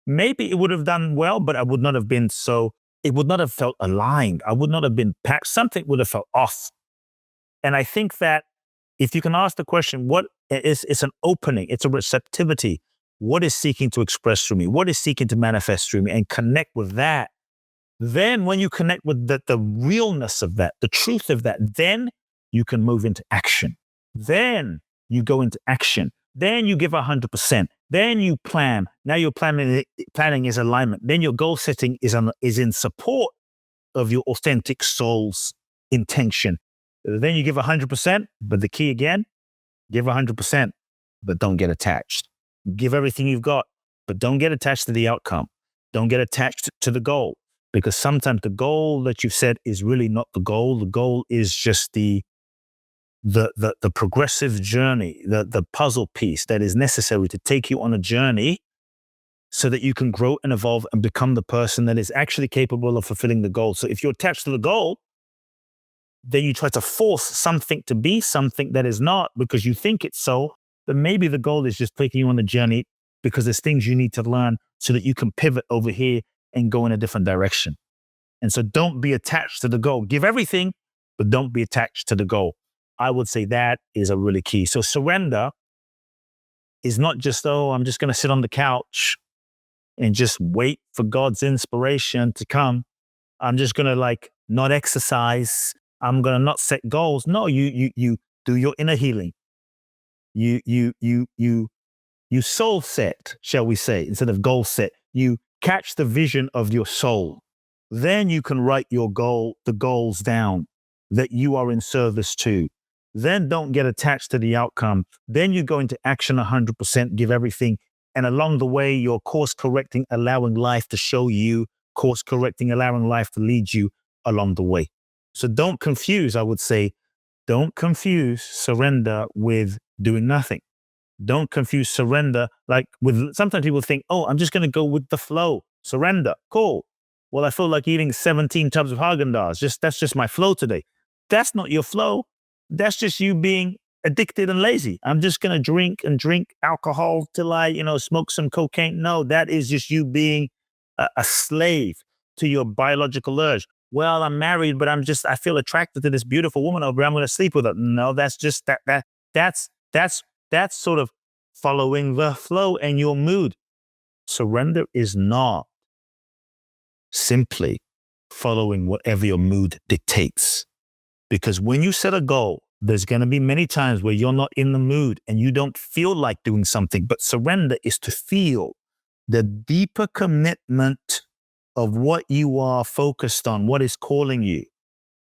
Maybe it would have done well, but I would not have been so. It would not have felt aligned. I would not have been packed. Something would have felt off. And I think that if you can ask the question, it's an opening, it's a receptivity. What is seeking to express through me? What is seeking to manifest through me? And connect with that. Then when you connect with the realness of that, the truth of that, then you can move into action. Then you go into action. Then you give 100%. Then you plan. Now your planning is alignment. Then your goal setting is in support of your authentic soul's intention. Then you give 100%, but the key again, give 100%, but don't get attached. Give everything you've got, but don't get attached to the outcome. Don't get attached to the goal. Because sometimes the goal that you've set is really not the goal. The goal is just the progressive journey, the puzzle piece that is necessary to take you on a journey so that you can grow and evolve and become the person that is actually capable of fulfilling the goal. So if you're attached to the goal, then you try to force something to be something that is not because you think it's so, then maybe the goal is just taking you on the journey because there's things you need to learn so that you can pivot over here and go in a different direction. And so don't be attached to the goal. Give everything, but don't be attached to the goal. I would say that is a really key. So surrender is not just, I'm just going to sit on the couch and just wait for God's inspiration to come. I'm just going to not exercise. I'm going to not set goals. No, you do your inner healing. You soul set, shall we say, instead of goal set. You catch the vision of your soul. Then you can write the goals down that you are in service to. Then don't get attached to the outcome. Then you go into action 100%, give everything. And along the way, you're course correcting, allowing life to show you, course correcting, allowing life to lead you along the way. So don't confuse surrender with doing nothing. Don't confuse surrender sometimes people think, I'm just going to go with the flow. Surrender. Cool. Well, I feel like eating 17 tubs of Haagen-Dazs. That's just my flow today. That's not your flow. That's just you being addicted and lazy. I'm just going to drink alcohol till I, smoke some cocaine. No, that is just you being a slave to your biological urge. Well, I'm married, but I feel attracted to this beautiful woman over here. I'm going to sleep with her. No, that's just that's sort of following the flow and your mood. Surrender is not simply following whatever your mood dictates. Because when you set a goal, there's going to be many times where you're not in the mood and you don't feel like doing something. But surrender is to feel the deeper commitment of what you are focused on, what is calling you.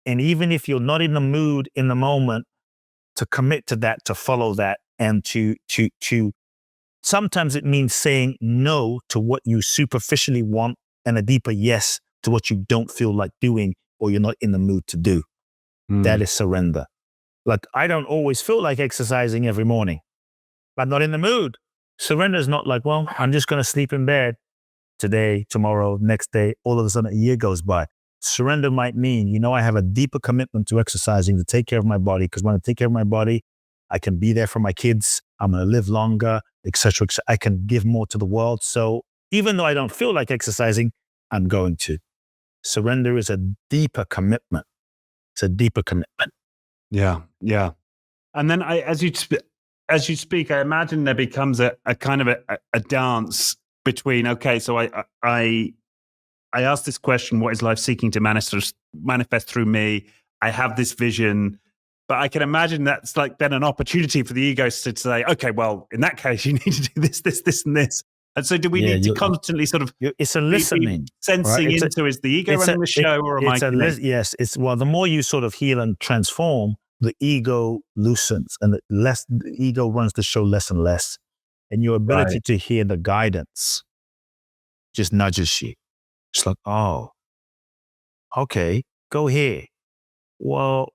And even if you're not in the mood in the moment to commit to that, to follow that, and to sometimes it means saying no to what you superficially want and a deeper yes to what you don't feel like doing or you're not in the mood to do. That is surrender. Like, I don't always feel like exercising every morning. I'm not in the mood. Surrender is not like, well, I'm just going to sleep in bed today, tomorrow, next day. All of a sudden, a year goes by. Surrender might mean, I have a deeper commitment to exercising to take care of my body, because when I take care of my body, I can be there for my kids. I'm going to live longer, etc. I can give more to the world. So even though I don't feel like exercising, I'm going to. Surrender is a deeper commitment. It's a deeper commitment. Yeah, yeah. And then as you speak, I imagine there becomes a kind of a dance between, okay, so I asked this question, what is life seeking to manifest through me? I have this vision, but I can imagine that's like then an opportunity for the ego to say, okay, well, in that case, you need to do this, this, this, and this. And so do we need to constantly sort of it's a listening, sensing right? into, is the ego running the show, or am I? Yes, the more you sort of heal and transform, the ego loosens, and the ego runs the show less and less. And your ability to hear the guidance just nudges you. It's like, oh, okay, go here. Well,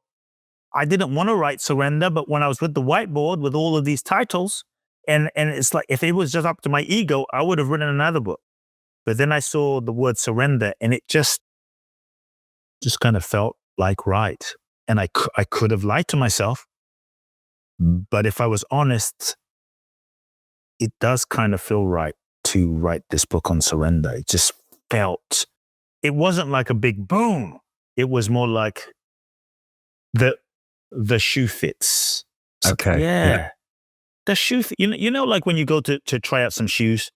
I didn't want to write surrender, but when I was with the whiteboard with all of these titles, and it's like, if it was just up to my ego, I would have written another book. But then I saw the word surrender, and it just kind of felt like right. And I could have lied to myself, but if I was honest, it does kind of feel right to write this book on surrender. It just felt, it wasn't like a big boom. It was more like the shoe fits. It's okay. Like, yeah. The shoe, like when you go to try out some shoes,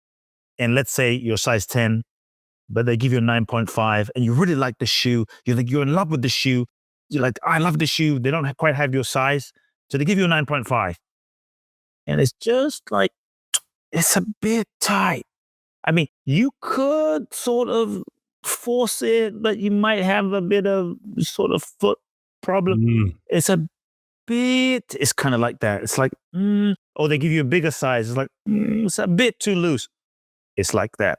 and let's say you're size 10, but they give you a 9.5, and you really like the shoe. You think you're in love with the shoe. You're like, I love the shoe. They don't quite have your size. So they give you a 9.5. And it's just like, it's a bit tight. I mean, you could sort of force it, but you might have a bit of sort of foot problem. It's a bit, it's kind of like that. It's like, or they give you a bigger size. It's like, it's a bit too loose. It's like that.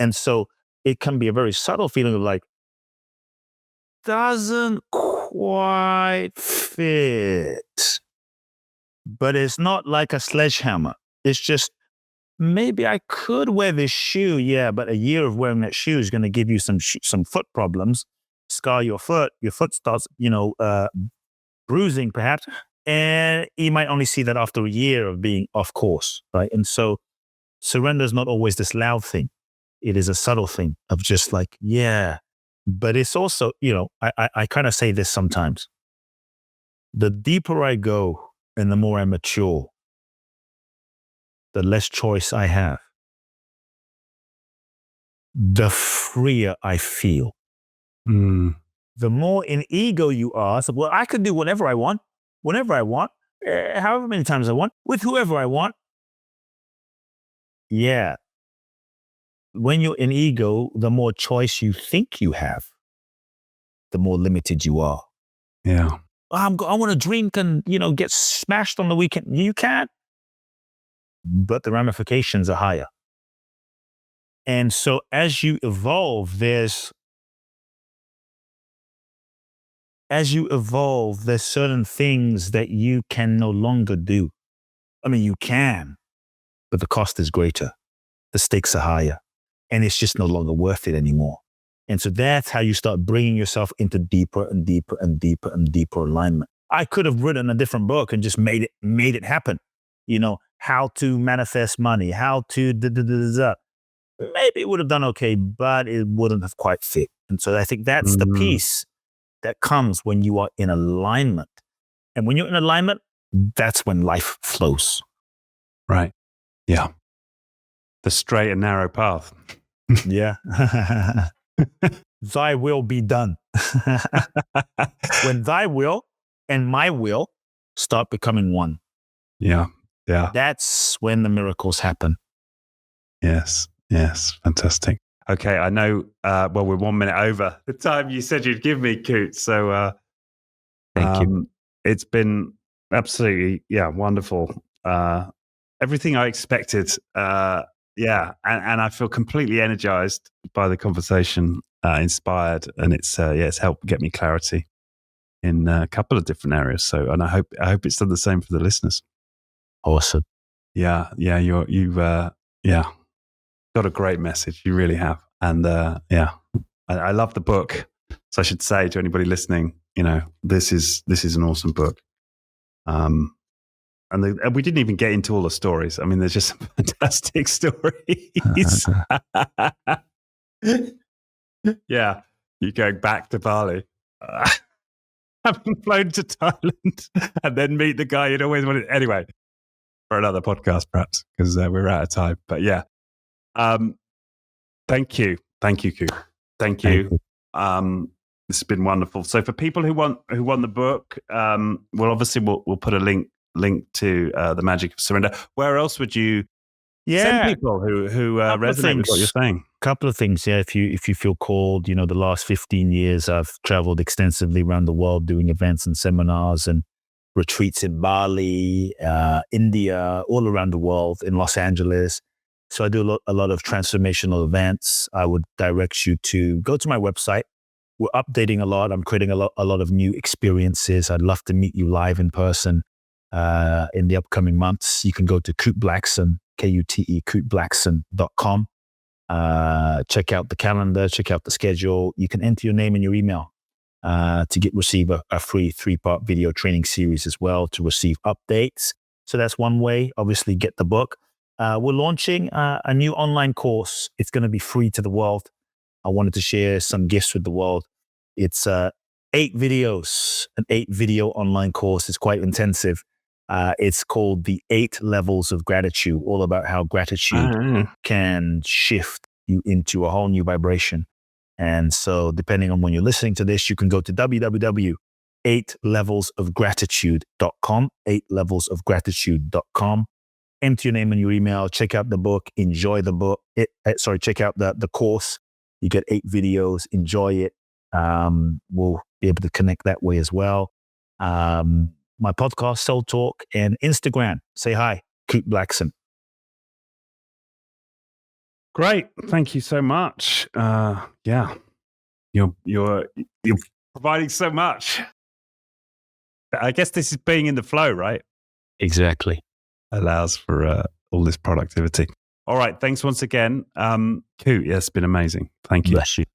And so it can be a very subtle feeling of like, doesn't quite fit. But it's not like a sledgehammer. It's just, maybe I could wear this shoe, yeah, but a year of wearing that shoe is going to give you some foot problems, scar your foot starts, bruising perhaps, and you might only see that after a year of being off course, right? And so surrender is not always this loud thing. It is a subtle thing of just like, yeah, but it's also, I kind of say this sometimes. The deeper I go and the more I mature, the less choice I have, the freer I feel. The more in ego you are, so, well, I could do whatever I want, whenever I want, however many times I want, with whoever I want. Yeah. When you're in ego, the more choice you think you have, the more limited you are. Yeah. I want to drink and, get smashed on the weekend. You can, but the ramifications are higher. And so as you evolve, there's certain things that you can no longer do. I mean, you can, but the cost is greater. The stakes are higher, and it's just no longer worth it anymore. And so that's how you start bringing yourself into deeper and deeper and deeper and deeper alignment. I could have written a different book and just made it happen. How to manifest money, how to maybe it would have done okay, but it wouldn't have quite fit. And so I think that's the piece that comes when you are in alignment. And when you're in alignment, that's when life flows. Right. Yeah. The straight and narrow path. Yeah. Thy will be done. When thy will and my will start becoming one. Yeah. Yeah. That's when the miracles happen. Yes. Yes. Fantastic. Okay, I know. Well, we're 1 minute over the time you said you'd give me, Kute. So Thank you. It's been absolutely, wonderful. Everything I expected. And I feel completely energized by the conversation, inspired, and it's helped get me clarity in a couple of different areas. So, and I hope it's done the same for the listeners. Awesome. Yeah, you've got a great message. You really have, and I love the book. So I should say to anybody listening, this is an awesome book. And we didn't even get into all the stories. I mean, there's just some fantastic stories. Yeah, you're going back to Bali, having flown to Thailand, and then meet the guy you'd always wanted. Anyway, for another podcast, perhaps, because we're out of time. But yeah, thank you, Kute. Thank you. This has been wonderful. So for people who want the book, we'll put a link to The Magic of Surrender. Where else would you send people who resonate with what you're saying? Couple of things. Yeah, if you feel called, the last 15 years I've traveled extensively around the world doing events and seminars and retreats in Bali, India, all around the world, in Los Angeles. So I do a lot of transformational events. I would direct you to go to my website. We're updating a lot. I'm creating a lot of new experiences. I'd love to meet you live in person in the upcoming months. You can go to Kute Blackson, Kute, KuteBlackson.com. Check out the calendar, check out the schedule. You can enter your name and your email to receive a free 3-part video training series as well, to receive updates. So that's one way. Obviously, get the book. We're launching a new online course. It's going to be free to the world. I wanted to share some gifts with the world. It's 8 videos, an 8-video online course. It's quite intensive. It's called The 8 Levels of Gratitude, all about how gratitude can shift you into a whole new vibration. And so depending on when you're listening to this, you can go to www.8levelsofgratitude.com, 8levelsofgratitude.com. Enter your name and your email, check out the book, enjoy the book. Check out the course. You get 8 videos, enjoy it. We'll be able to connect that way as well. My podcast, Soul Talk, and Instagram. Say hi, Kute Blackson. Great. Thank you so much. You're providing so much. I guess this is being in the flow, right? Exactly. Allows for all this productivity. All right. Thanks once again. Kute, it's been amazing. Thank you. Bless you.